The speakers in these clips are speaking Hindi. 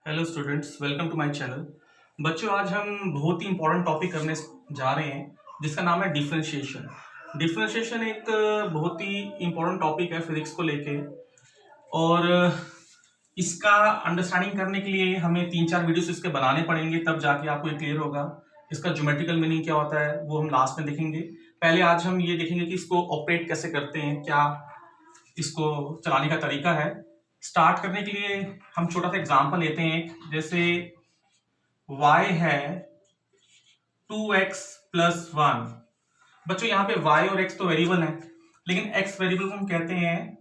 Hello students, welcome to my channel. बच्चों, आज हम बहुत ही इंपॉर्टेंट टॉपिक करने जा रहे हैं जिसका नाम है डिफरेंशिएशन। डिफरेंशिएशन एक बहुत ही इंपॉर्टेंट टॉपिक है फिजिक्स को लेके, और इसका अंडरस्टैंडिंग करने के लिए हमें 3-4 वीडियोस इसके बनाने पड़ेंगे, तब जाके आपको ये क्लियर होगा। इसका ज्योमेट्रिकल मीनिंग क्या होता है वो हम लास्ट में देखेंगे। पहले आज हम ये देखेंगे कि इसको ऑपरेट कैसे करते हैं, क्या इसको चलाने का तरीका है। स्टार्ट करने के लिए हम छोटा सा एग्जांपल लेते हैं। जैसे y है 2x + 1। बच्चों, यहाँ पे y और x तो वेरिएबल है, लेकिन x वेरिएबल को हम कहते हैं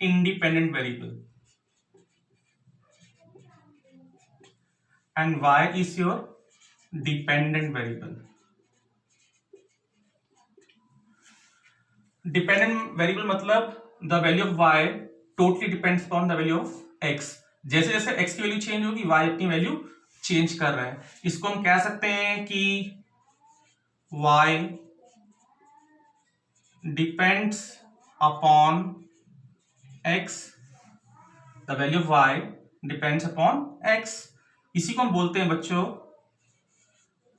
independent variable and y is your dependent variable. Dependent variable मतलब the value of y totally depends upon the value of x। जैसे जैसे x की वैल्यू चेंज होगी y अपनी वैल्यू चेंज कर रहा है। इसको हम कह सकते हैं कि y depends upon x, the value of y depends upon x। इसी को हम बोलते हैं बच्चों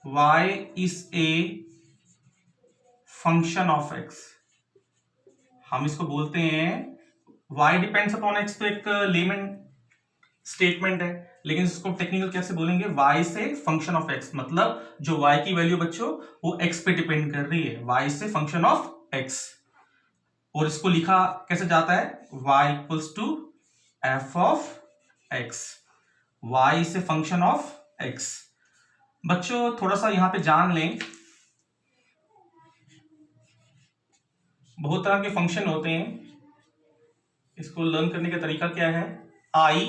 y is a function of x। हम इसको बोलते हैं y डिपेंड्स अपॉन x, तो एक लेमन स्टेटमेंट है, लेकिन इसको टेक्निकल कैसे बोलेंगे, y से फंक्शन ऑफ x, मतलब जो y की वैल्यू बच्चों वो x पे डिपेंड कर रही है, y से फंक्शन ऑफ x। और इसको लिखा कैसे जाता है, y equals to f of x, y से फंक्शन ऑफ x। बच्चों, थोड़ा सा यहां पे जान लें, बहुत तरह के फंक्शन होते हैं। इसको लर्न करने का तरीका क्या है, आई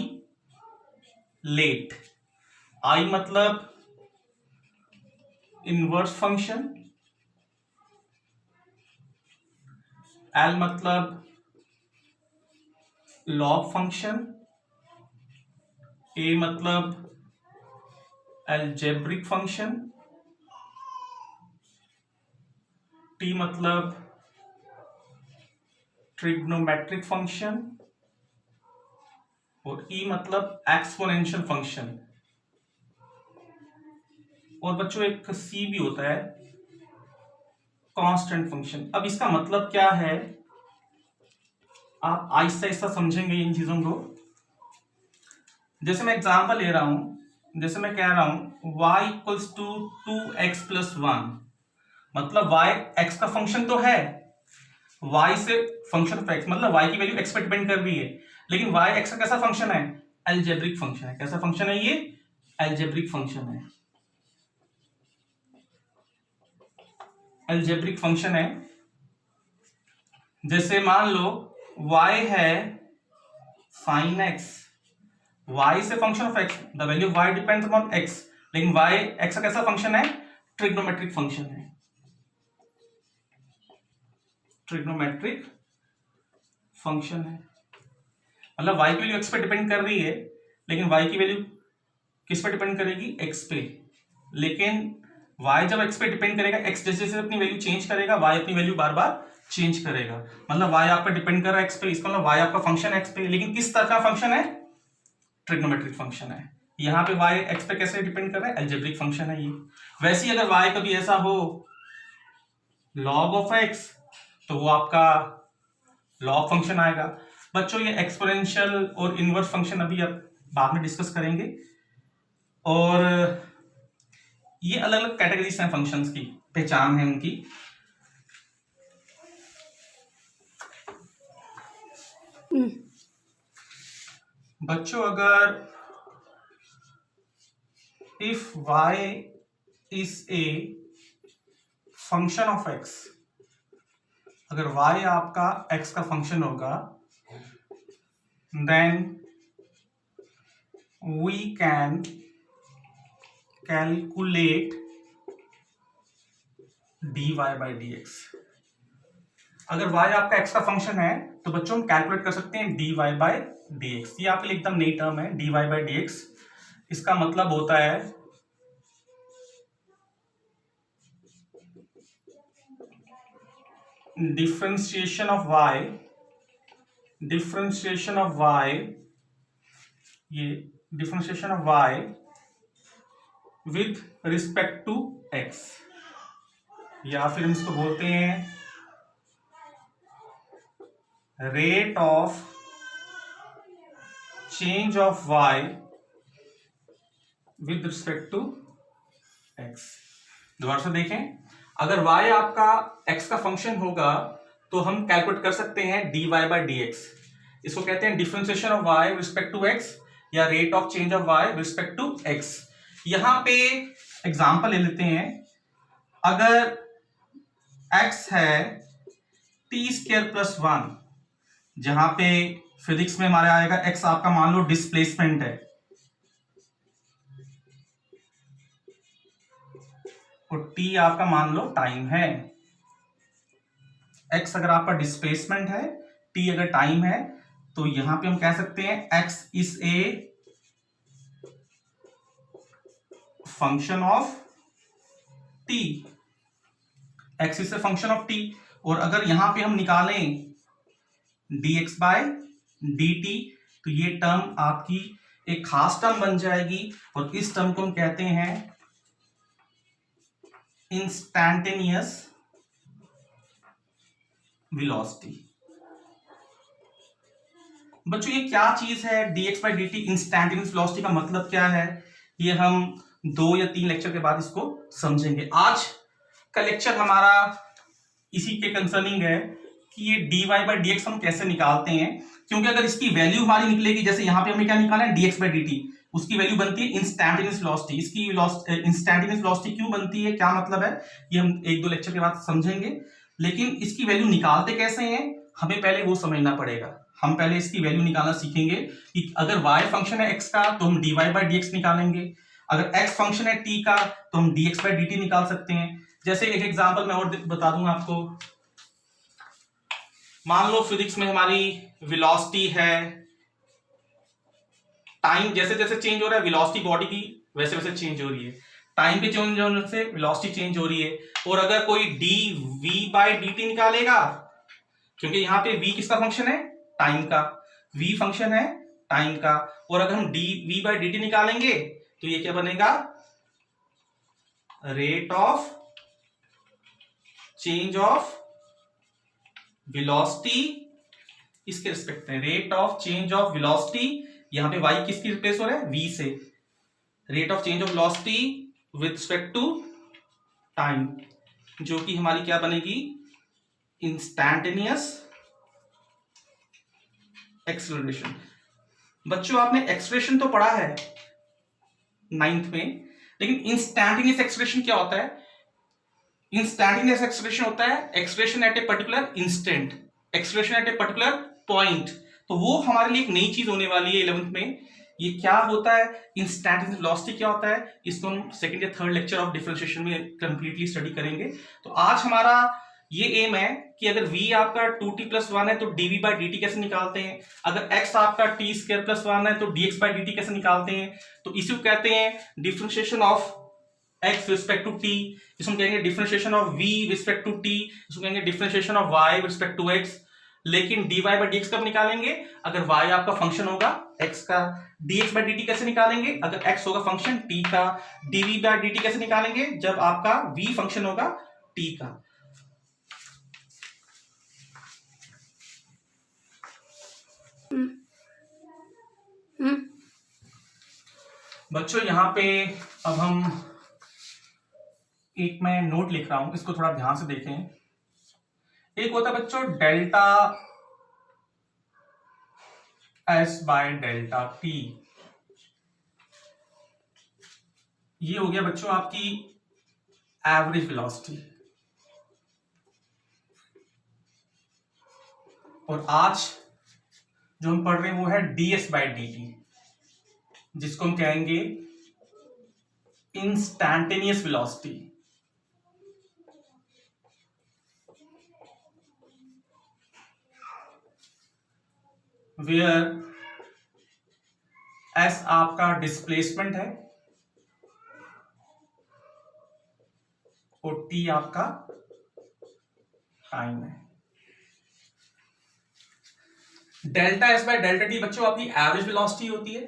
लेट। आई मतलब इनवर्स फंक्शन, एल मतलब लॉग फंक्शन, ए मतलब अलजेब्रिक फंक्शन, टी मतलब ट्रिग्नोमेट्रिक फंक्शन, और ई मतलब एक्सपोनेंशियल फंक्शन। और बच्चों एक सी भी होता है, कांस्टेंट फंक्शन। अब इसका मतलब क्या है, आप आहिस्ता आहिस्ता समझेंगे इन चीजों को। जैसे मैं एग्जांपल ले रहा हूं, जैसे मैं कह रहा हूं y इक्वल्स टू 2x + 1, मतलब y x का फंक्शन तो है, y से फंक्शन ऑफ x, मतलब y की वैल्यू x पे डिपेंड कर रही है, लेकिन y x का कैसा फंक्शन है, अलजेब्रिक फंक्शन है। कैसा फंक्शन है ये, अलजेब्रिक फंक्शन है। अलजेब्रिक फंक्शन है। जैसे मान लो y है sin x, y से function of x, the value of y depends upon x, लेकिन y x का कैसा फंक्शन है, ट्रिग्नोमेट्रिक फंक्शन है। ट्रिग्नोमेट्रिक फंक्शन है, मतलब y की वैल्यू x पे डिपेंड कर रही है, लेकिन y की वैल्यू किस पे डिपेंड करेगी, x पे। लेकिन y जब x पे डिपेंड करेगा, x जैसे जैसे अपनी वैल्यू चेंज करेगा, y अपनी वैल्यू बार बार चेंज करेगा। मतलब y आप पे डिपेंड कर रहा है x पे, इसका मतलब y आपका फंक्शन x पे, लेकिन किस तरह का फंक्शन है, ट्रिग्नोमेट्रिक फंक्शन है। यहाँ पे y x पे कैसे डिपेंड कर रहा है, अलजेब्रिक फंक्शन है ये। वैसे ही अगर y कभी ऐसा हो log ऑफ x, तो वो आपका लॉग फंक्शन आएगा। बच्चों, ये एक्सपोनेंशियल और इनवर्स फंक्शन अभी आप बाद में डिस्कस करेंगे, और ये अलग अलग कैटेगरीज हैं, फंक्शंस की पहचान है उनकी। बच्चों, अगर if y is a function of x, अगर y आपका x का फंक्शन होगा, then we can calculate dy by dx। अगर y आपका x का फंक्शन है तो बच्चों हम कैलकुलेट कर सकते हैं dy by dx। ये आपके लिए एकदम नई टर्म है, dy by dx। इसका मतलब होता है डिफरेंशिएशन ऑफ y, ये differentiation of y with respect to x, या फिर हम इसको बोलते हैं rate of change of y with respect to x. दोबारा से देखें, अगर y आपका x का फंक्शन होगा तो हम कैलकुलेट कर सकते हैं dy बाई डी एक्स। इसको कहते हैं differentiation of y respect to x या rate of change of y respect to x। यहां पे एग्जांपल ले लेते हैं, अगर x है t स्क्वायर प्लस 1, जहां पे फिजिक्स में हमारे आएगा x आपका मान लो डिस्प्लेसमेंट है और t आपका मान लो टाइम है। x अगर आपका डिस्प्लेसमेंट है, t अगर टाइम है, तो यहां पे हम कह सकते हैं x is a function of t, x is a function of t। और अगर यहां पे हम निकालें dx बाय dt, तो ये टर्म आपकी एक खास टर्म बन जाएगी और इस टर्म को हम कहते हैं इंस्टैंटेनियस वेलोसिटी। बच्चों ये क्या चीज है dx by dt, instantaneous velocity का मतलब क्या है, ये हम 2 या 3 लेक्चर के बाद इसको समझेंगे। आज का लेक्चर हमारा इसी के कंसर्निंग है कि ये dy बाई dx हम कैसे निकालते हैं, क्योंकि अगर इसकी वैल्यू हमारी निकलेगी, जैसे यहां पे हमें क्या निकालना है dx बाई dt, उसकी वैल्यू बनती है इंस्टैंटेनियस वेलोसिटी। इसकी इंस्टैंटेनियस वेलोसिटी क्यों बनती है, क्या मतलब है, ये हम 1-2 लेक्चर के बाद समझेंगे। लेकिन इसकी वैल्यू निकालते कैसे हैं हमें पहले वो समझना पड़ेगा। हम पहले इसकी वैल्यू निकालना सीखेंगे कि अगर y फंक्शन है x का तो हम dy बाई dx निकालेंगे, अगर x फंक्शन है t का तो हम dx बाई dt निकाल सकते हैं। जैसे एक एग्जांपल मैं और बता दूंगा आपको, मान लो फिजिक्स में हमारी वेलोसिटी है, टाइम जैसे जैसे चेंज हो रहा है वेलोसिटी बॉडी की वैसे वैसे चेंज हो रही है, टाइम पे चेंज होने से वेलोसिटी चेंज हो रही है। और अगर कोई dv बाई dt निकालेगा, क्योंकि यहां पे v किसका फंक्शन है, टाइम का, v फंक्शन है टाइम का, और अगर हम dv बाई dt निकालेंगे तो ये क्या बनेगा, rate of change of velocity इसके रिस्पेक्ट में, rate of change of velocity, यहां पे y किसकी रिप्लेस हो रहा है, v से, rate of change of velocity with respect to time, जो कि हमारी क्या बनेगी, इंस्टैंटेनियस एक्सेलरेशन। बच्चों आपने एक्सेलरेशन तो पढ़ा है 9th में, लेकिन इंस्टैंटेनियस एक्सेलरेशन क्या होता है, इंस्टैंटेनियस एक्सेलरेशन होता है acceleration at a particular instant, acceleration at a particular point. तो वो हमारे लिए एक नई चीज होने वाली है 11th में। ये क्या होता है, इंस्टैंटेनियस वेलोसिटी क्या होता है, इसको हम 2nd या 3rd लेक्चर ऑफ डिफरेंशिएशन में कंप्लीटली स्टडी करेंगे। तो आज हमारा ये एम है कि अगर v आपका 2t प्लस 1 है तो dv बाई dt कैसे निकालते हैं, अगर x आपका t स्क्वायर प्लस 1 है तो dx बाई dt कैसे निकालते हैं। तो इसी को कहते हैं differentiation of x respect to t, इसको कहेंगे differentiation of v respect to t, इसको कहेंगे differentiation of y respect to x। लेकिन dy बाई dx कब निकालेंगे, अगर y आपका फंक्शन होगा x का। dx बाई dt कैसे निकालेंगे, अगर x होगा फंक्शन t का। dv बाई dt कैसे निकालेंगे, जब आपका v फंक्शन होगा t का। बच्चों यहां पे अब हम एक मैं नोट लिख रहा हूं, इसको थोड़ा ध्यान से देखें। एक होता है बच्चों delta S by delta T, ये हो गया बच्चों आपकी एवरेज वेलोसिटी। और आज जो हम पढ़ रहे हैं वो है ds बाई dt, जिसको हम कहेंगे इंस्टैंटेनियस वेलोसिटी। वेयर s आपका डिस्प्लेसमेंट है और t आपका टाइम है। Delta S by delta T बच्चों आपकी एवरेज वेलोसिटी होती है,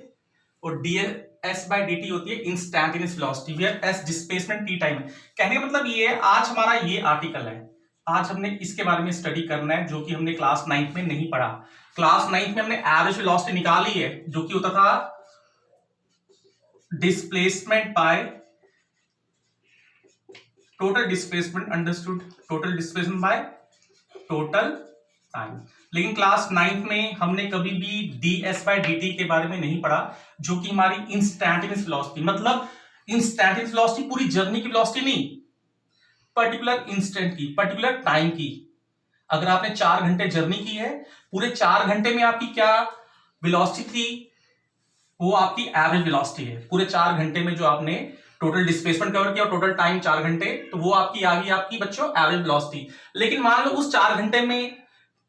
और ds by dt होती है instantaneous velocity, where s displacement t time है। कहने का मतलब ये है, आज हमारा ये आर्टिकल है, आज हमने इसके बारे में स्टडी करना है, जो कि हमने क्लास 9th में नहीं पढ़ा। क्लास 9th में हमने एवरेज वेलोसिटी निकाली है, जो कि होता था displacement by total displacement, understood, total displacement by total time. लेकिन क्लास 9th में हमने कभी भी ds by dt के बारे में नहीं पढ़ा, जो कि हमारी इंस्टैंटेनियस वेलोसिटी, मतलब इंस्टैंटेनियस वेलोसिटी पूरी जर्नी की वेलोसिटी नहीं, पर्टिकुलर इंस्टेंट की, पर्टिकुलर टाइम की। अगर आपने 4 घंटे जर्नी की है, पूरे 4 घंटे में आपकी क्या वेलोसिटी थी, वो आपकी एवरेज वेलोसिटी है। पूरे 4 घंटे में जो आपने टोटल डिस्प्लेसमेंट कवर किया, टोटल टाइम 4 घंटे, तो वो आपकी आ गई आपकी बच्चों एवरेज वेलोसिटी। लेकिन मान लो उस 4 घंटे में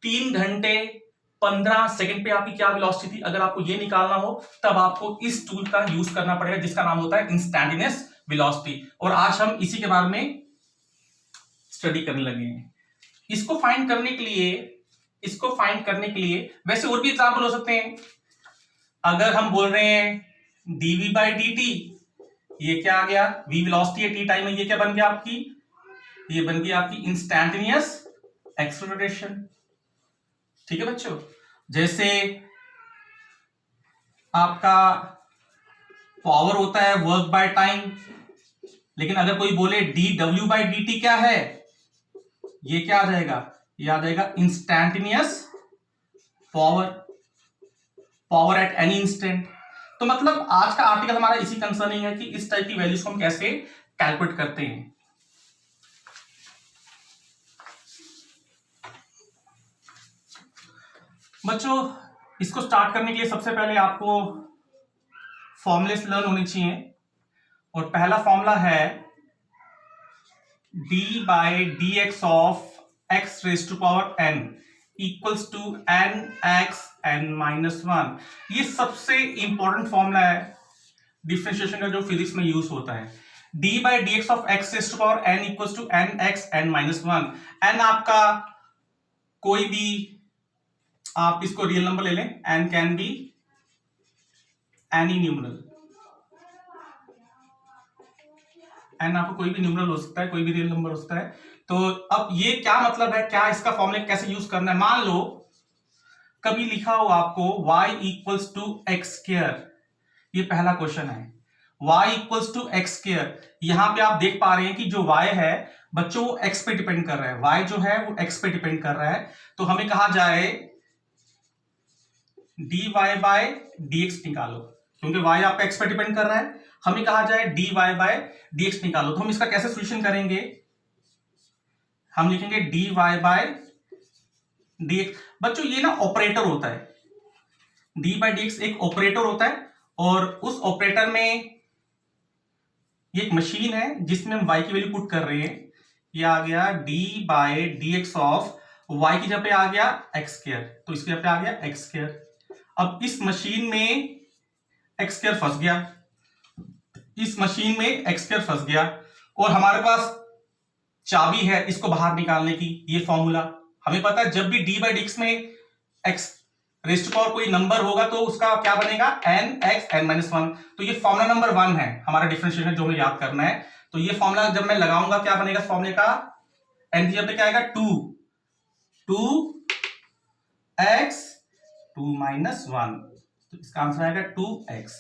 3 घंटे 15 सेकंड पे आपकी क्या वेलोसिटी थी, अगर आपको ये निकालना हो तब आपको इस टूल का यूज करना पड़ेगा, जिसका नाम होता है इंस्टैंटेनियस वेलोसिटी। और आज हम इसी के बारे में स्टडी करने लगे हैं। इसको फाइंड करने के लिए वैसे और भी एग्जाम्पल हो सकते हैं। अगर हम बोल रहे हैं dv by dt, ये क्या आ गया, v वेलोसिटी है, t टाइम है, ये क्या बन गया आपकी, ये बन गई आपकी इंस्टैंटेनियस एक्सेलरेशन। ठीक है बच्चों, जैसे आपका पावर होता है वर्क बाय टाइम, लेकिन अगर कोई बोले dw by dt क्या है, ये क्या आ जाएगा, ये आ जाएगा instantaneous power at any instant. तो मतलब आज का आर्टिकल हमारा इसी कंसर्निंग है कि इस टाइप की वैल्यूज को हम कैसे कैलकुलेट करते हैं। बच्चों, इसको स्टार्ट करने के लिए सबसे पहले आपको फॉर्मूलेस लर्न होने चाहिए, और पहला फॉर्मूला है d by dx of x raise to power n equals to nx n-1। ये सबसे इंपॉर्टेंट फॉर्मूला है डिफरेंशिएशन का, जो फिजिक्स में यूज होता है। d by dx of x raise to power n equals to nx n-1। n आपका कोई भी, आप इसको रियल नंबर ले लें, n can be any numeral, n आपको कोई भी न्यूमरल हो सकता है, कोई भी रियल नंबर हो सकता है। तो अब ये क्या मतलब है, क्या इसका फॉर्मूला कैसे यूज करना है। मान लो कभी लिखा हो आपको y equals to x square, ये पहला क्वेश्चन है, y equals to x square. यहां पे आप देख पा रहे हैं कि जो y है बच्चों वो x पे डिपेंड कर रहा है, y जो है वो x पे डिपेंड कर रहा है। तो हमें कहा जाए dy बाय dx निकालो, क्योंकि y आपका x पे डिपेंड कर रहा है, हमें कहा जाए dy बाय dx निकालो। तो हम इसका कैसे सॉल्यूशन करेंगे, हम लिखेंगे dy बाय dx। बच्चों ये ना ऑपरेटर होता है, d बाय dx एक ऑपरेटर होता है, और उस ऑपरेटर में ये एक मशीन है जिसमें हम y की वैल्यू पुट कर रहे हैं। ये आ गया d by dx of y की जगह पे आ गया एक्स स्क्वायर, तो इसकी जगह पे आ गया एक्स स्क्वायर। अब इस मशीन में एक्स स्क्वायर फंस गया, इस मशीन में एक्स स्क्वायर फंस गया, और हमारे पास चाबी है इसको बाहर निकालने की, ये फॉर्मूला हमें पता है। जब भी d बाई dx में x रेज़ टू पावर कोई नंबर होगा तो उसका क्या बनेगा, nx n-1। तो ये फॉर्मूला नंबर 1 है हमारा डिफरेंशिएशन, जो हमें याद करना है। तो ये फॉर्मूला जब मैं लगाऊंगा क्या बनेगा, फॉर्मूले का n की जगह पे क्या आएगा 2x 2-1, तो इसका आंसर आएगा 2x।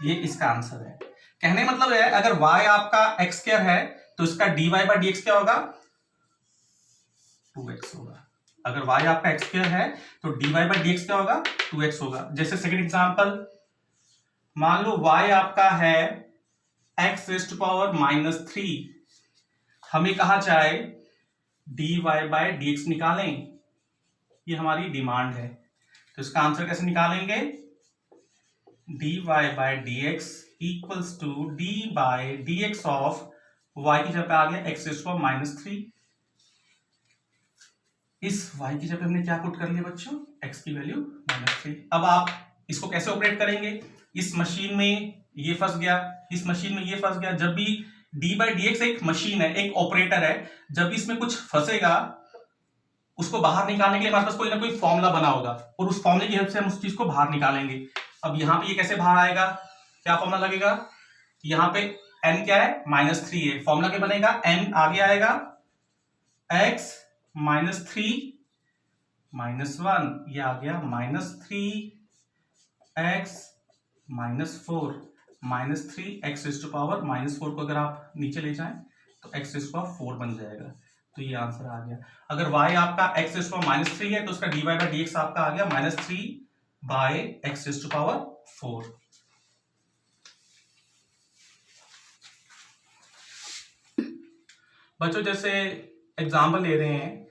ये इसका आंसर है। कहने मतलब है अगर y आपका x स्क्वायर है तो इसका dy बाई dx क्या होगा, 2x होगा। अगर y आपका x स्क्वायर है तो dy बाई dx क्या होगा, 2x होगा। जैसे सेकंड एग्जांपल, मान लो y आपका है x रेज़ टू पावर -3, हमें कहा जाए dy बाई dx निकालें, ये हमारी डिमांड है। तो इसका आंसर कैसे निकालेंगे, dy by dx equals to d by dx of y की जगह पे आ गया x रेज़ टू पावर -3। इस y की जगह पे हमने क्या पुट कर लिया बच्चों, x की वैल्यू -3। अब आप इसको कैसे ऑपरेट करेंगे, इस मशीन में ये फंस गया, इस मशीन में ये फंस गया। जब भी d बाई dx एक मशीन है, एक ऑपरेटर है, जब भी इसमें कुछ फंसेगा उसको बाहर निकालने के लिए हमारे पास कोई ना कोई फॉर्मूला बना होगा, और उस फॉर्मूले की हेल्प से हम उस चीज को बाहर निकालेंगे। अब यहाँ पे ये कैसे बाहर आएगा, क्या फॉर्मूला लगेगा, यहाँ पे n क्या है -3 है, फॉर्मूला क्या बनेगा, n आगे आएगा x -3 -1, ये आ गया -3x -4 -3x⁻⁻4 को अगर आप नीचे ले जाएं तो x⁻4 बन जाएगा। तो ये आंसर आ गया। अगर y आपका x⁻3 है तो उसका dy/dx आपका आ गया -3/x⁻4। बच्चों जैसे एग्जाम्पल ले रहे हैं,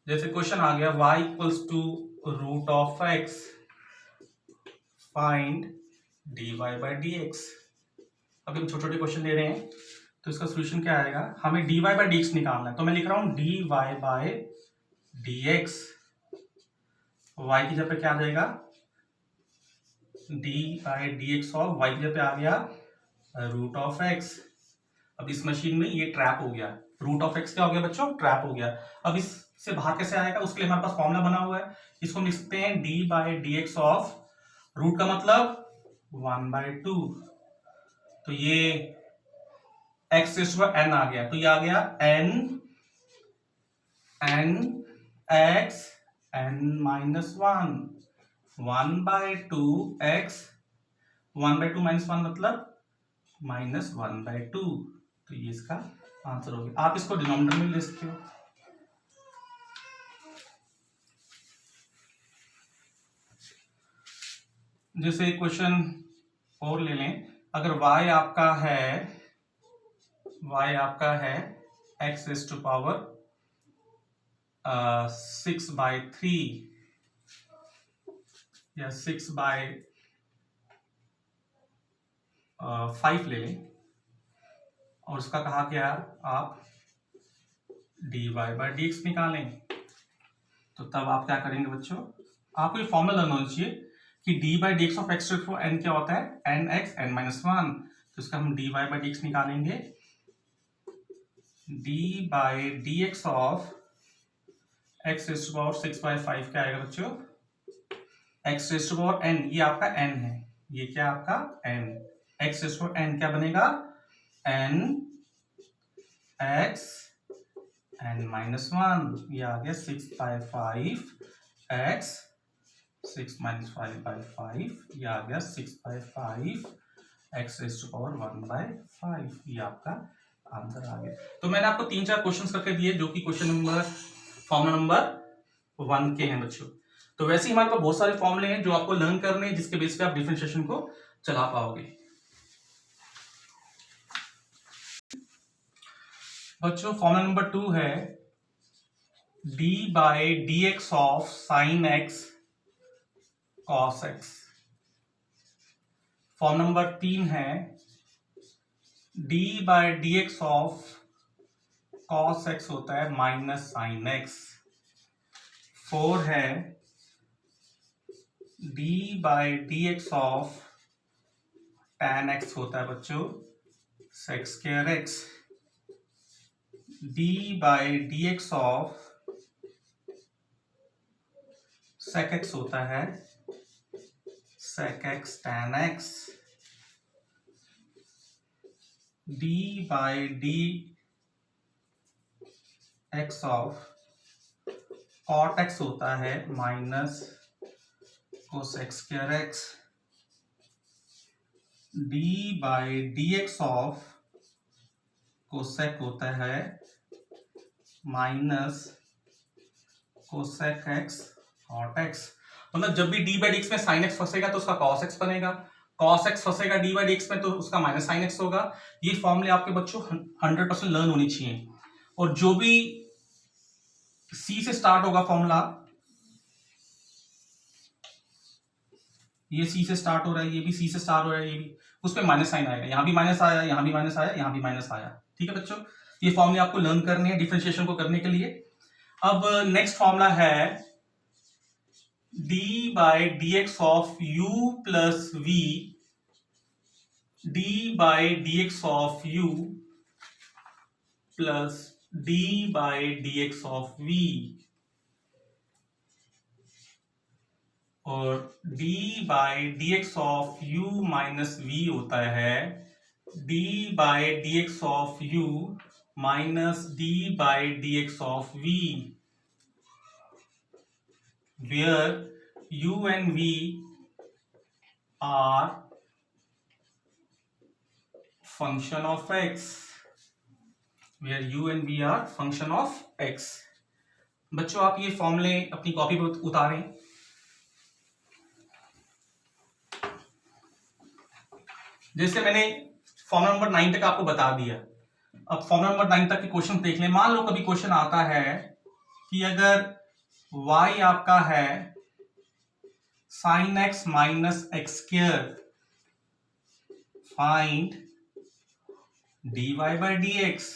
जैसे क्वेश्चन आ गया y √x फाइंड dy/dx। अभी हम छोटे छोटे क्वेश्चन ले रहे हैं तो इसका सोल्यूशन क्या आएगा, हमें dy/dx निकालना है। तो मैं लिख रहा हूं dy/dx, y की जगह पे क्या आ जाएगा, dy/dx ऑफ y की जगह पे आ गया √x। अब इस मशीन में ये ट्रैप हो गया, √x क्या हो गया बच्चों, ट्रैप हो गया। अब इससे बाहर कैसे आएगा, उसके लिए हमारे पास फॉर्मूला बना हुआ है, इसको लिखते हैं dy/dx ऑफ रूट का मतलब 1/2। तो ये x⁻n आ गया, तो ये आ गया n x n-1 1/2x 1/2 -1 मतलब -1/2। तो ये इसका आंसर हो गया। आप इसको डिनोमिनेटर में ले सकते हो। जैसे क्वेश्चन और ले लें, अगर y आपका है x⁻6/3 या 6/5 ले लें और उसका कहा क्या आप dy/dx निकालें, तो तब आप क्या करेंगे बच्चों, आपको ये फॉर्मूला लेना होना चाहिए कि dy/dx ऑफ x⁻n क्या होता है, nx n-1। तो इसका हम dy/dx निकालेंगे, dy/dx ऑफ x⁻6/5 क्या आएगा बच्चों, x⁻n, ये आपका n है, ये क्या आपका n, x⁻n क्या बनेगा n x n-1, ये आ गया 6/5 x 6-5/5, ये आ गया 6/5 x⁻1/5, ये आपका आंसर आ गया। तो मैंने आपको 3-4 क्वेश्चंस करके दिए जो कि क्वेश्चन नंबर फॉर्मूला नंबर 1 के हैं बच्चों। तो वैसे ही हमारे पास बहुत सारे फॉर्मूले हैं जो आपको लर्न करने हैं, जिसके बेस पे आप डिफरेंशिएशन को चला पाओगे। बच्चों फॉर्मूला नंबर 2 है d/dx of sin x cos x। Form number 3 है d/dx ऑफ cos x होता है -sin x। 4 है d/dx ऑफ tan x होता है बच्चों sec² x। d/dx of sec x होता है sec x tan x। d/dx of cot x होता है -cos⁡x²। d/dx ऑफ cosec होता है -cosec x cot x। मतलब जब भी d/dx में sin x फंसेगा तो उसका cos x बनेगा, cos x फंसेगा d/dx में तो उसका -sin x होगा। ये फॉर्मूले आपके बच्चों 100% लर्न होनी चाहिए। और जो भी c से स्टार्ट होगा फॉर्मूला, ये c से स्टार्ट हो रहा है, ये भी c से स्टार्ट हो रहा है, ये भी, उस पर माइनस साइन आएगा, यहां भी माइनस आया, यहां भी माइनस आया, यहां भी माइनस आया। ठीक है बच्चों, ये फॉर्मूले आपको लर्न करने हैं डिफरेंशिएशन को करने के लिए। अब नेक्स्ट फॉर्मूला है d/dx of u plus v, d/dx of u plus d/dx of v और d by d x of u minus v होता है d by d x of u minus d by d x of v, where u and v are function of x, where u and v are function of x। बच्चों आप ये फॉर्मूले अपनी कॉपी पर उतारें। जैसे मैंने फॉर्मूला नंबर 9 तक आपको बता दिया, अब फॉर्मूला नंबर 9 तक के क्वेश्चन देख लें। मान लो कभी क्वेश्चन आता है कि अगर y आपका है sin x minus x square, find dy by d x.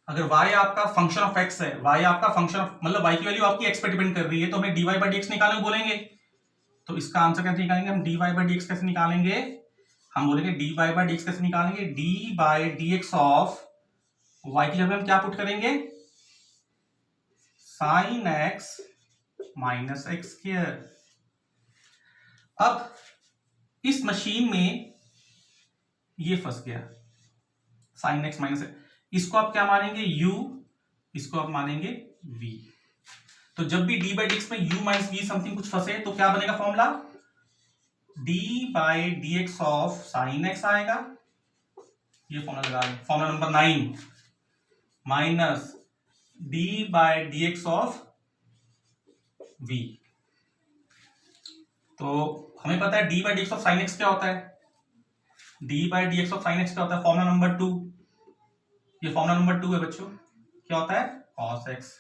अगर y आपका फंक्शन ऑफ x है, y आपका फंक्शन ऑफ मतलब y की वैल्यू आपकी x पे डिपेंड कर रही है, तो हमें dy बाई डी एक्स निकालने बोलेंगे। तो इसका आंसर कैसे निकालेंगे हम? dy बाई डी एक्स कैसे निकालेंगे? हम बोलेंगे dy बाई डी एक्स कैसे निकालेंगे? d by d x of y की जगह हम क्या पुट करेंगे? sin x minus x square. अब इस मशीन में ये फंस गया sin x माइनस, इसको आप क्या मानेंगे? u, इसको आप मानेंगे v। तो जब भी d बाई डी एक्स में u माइनस v समथिंग कुछ फंसे तो क्या बनेगा formula? d by d x of sine x आएगा, ये फॉर्मूला लगा लें, formula number 9, minus d by d x of v। तो हमें पता है d by d x of sine x क्या होता है? d by d x of sine x क्या होता है? फॉर्मूला नंबर 2, ये फॉर्मूला नंबर 2 है बच्चों। क्या होता है? cos x।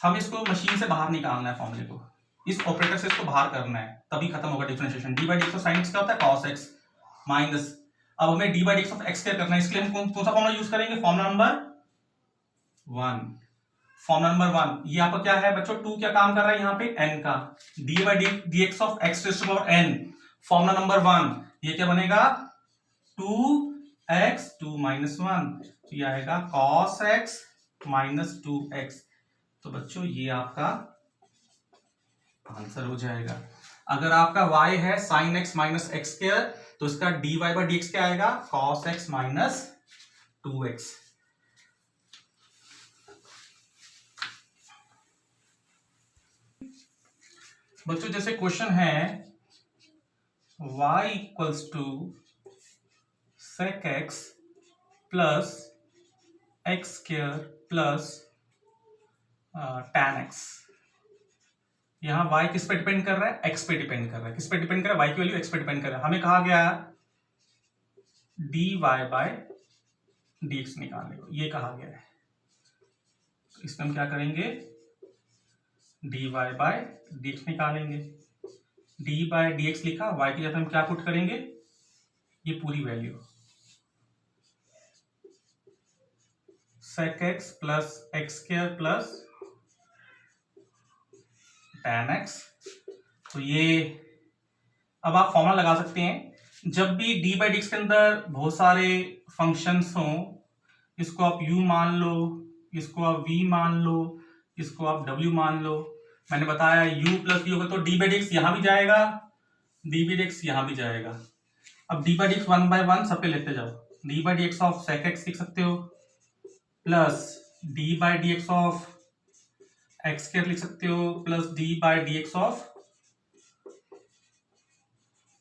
हम इसको मशीन से बाहर निकालना है, फॉर्मूले को, इस ऑपरेटर से इसको बाहर करना है, तभी खत्म होगा differentiation. d by d x of sine x क्या होता है? cos x माइनस, अब हमें d by d x of x क्या करना है, इसके लिए हम कौन सा फॉर्मूला यूज करेंगे? Formula number 1। फॉर्मूला नंबर 1 ये आपका क्या है बच्चों? 2 क्या काम कर रहा है यहाँ पे? n का, d by d x of x raise to power n, formula number 1, ये क्या बनेगा? 2x 2 माइनस 1, तो ये आएगा cos x माइनस 2x। तो बच्चों ये आपका आंसर हो जाएगा। अगर आपका y है sin x minus x square, तो इसका dy बाई डी एक्स क्या आएगा? cos x minus 2x। बच्चों जैसे क्वेश्चन है y equals to sec x plus x square plus tan x। यहां y किस पे डिपेंड कर रहा है? x पे डिपेंड कर रहा है। किस पे डिपेंड कर रहा है? y की वैल्यू x पे डिपेंड कर रहा है। हमें कहा गया dy बाय dx निकालने को, ये कहा गया है। तो इसमें हम क्या करेंगे? dy बाय dx निकालेंगे। d बाय dx लिखा, y की जगह हम क्या पुट करेंगे? ये पूरी value sec x plus x square plus tan x। तो ये अब आप फॉर्मूला लगा सकते हैं। जब भी d बाई डी एक्स के अंदर बहुत सारे फंक्शंस हों, इसको आप u मान लो, इसको आप v मान लो, इसको आप w मान लो। मैंने बताया u प्लस v होगा तो d बाई डी एक्स यहां भी जाएगा, d बाई डी एक्स यहां भी जाएगा। अब d by d x 1 by 1 सब पे लेते जाओ। d by d x of sec x लिख सकते हो, plus d by d x of x square लिख सकते हो, plus d by d x of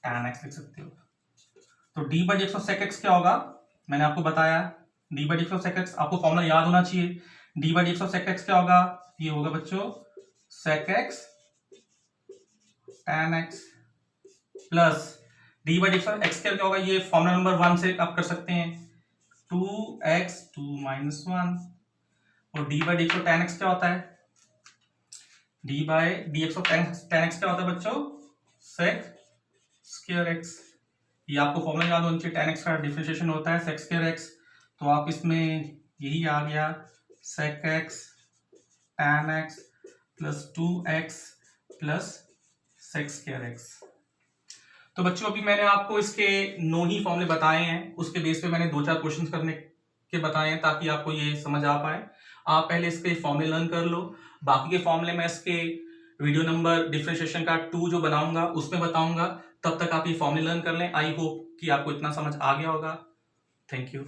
tan x लिख सकते हो। तो d by d x of sec x क्या होगा? मैंने आपको बताया d by d x of sec x, आपको फॉर्मूला याद होना चाहिए। d by d x of sec x क्या होगा? ये होगा बच्चों sec x tan x plus d by d x of x क्या होगा? ये फॉर्मूला नंबर 1 से आप कर सकते हैं, 2x 2 माइनस 1। और d by d x of tan x क्या होता है? d by d x of tan x क्या होता है बच्चों? sec square x। ये आपको फॉर्मूला याद होना चाहिए, tan x का डिफरेंशिएशन होता है sec स्क्वायर x। तो आप इसमें यही आ गया sec x tan x plus 2x plus sec square x। तो बच्चों अभी मैंने आपको इसके 9 ही फॉर्मूले बताए हैं, उसके बेस पे मैंने 2-4 क्वेश्चंस करने के बताए हैं ताकि आपको ये समझ आ पाए। आप पहले इसके फॉर्मूले लर्न कर लो, बाकी के फॉर्मूले मैं इसके वीडियो नंबर डिफरेंशिएशन का 2 जो बनाऊंगा उसमें बताऊंगा। तब तक आप ये फॉर्मूले लर्न कर लें। आई होप कि आपको इतना समझ आ गया होगा। Thank you.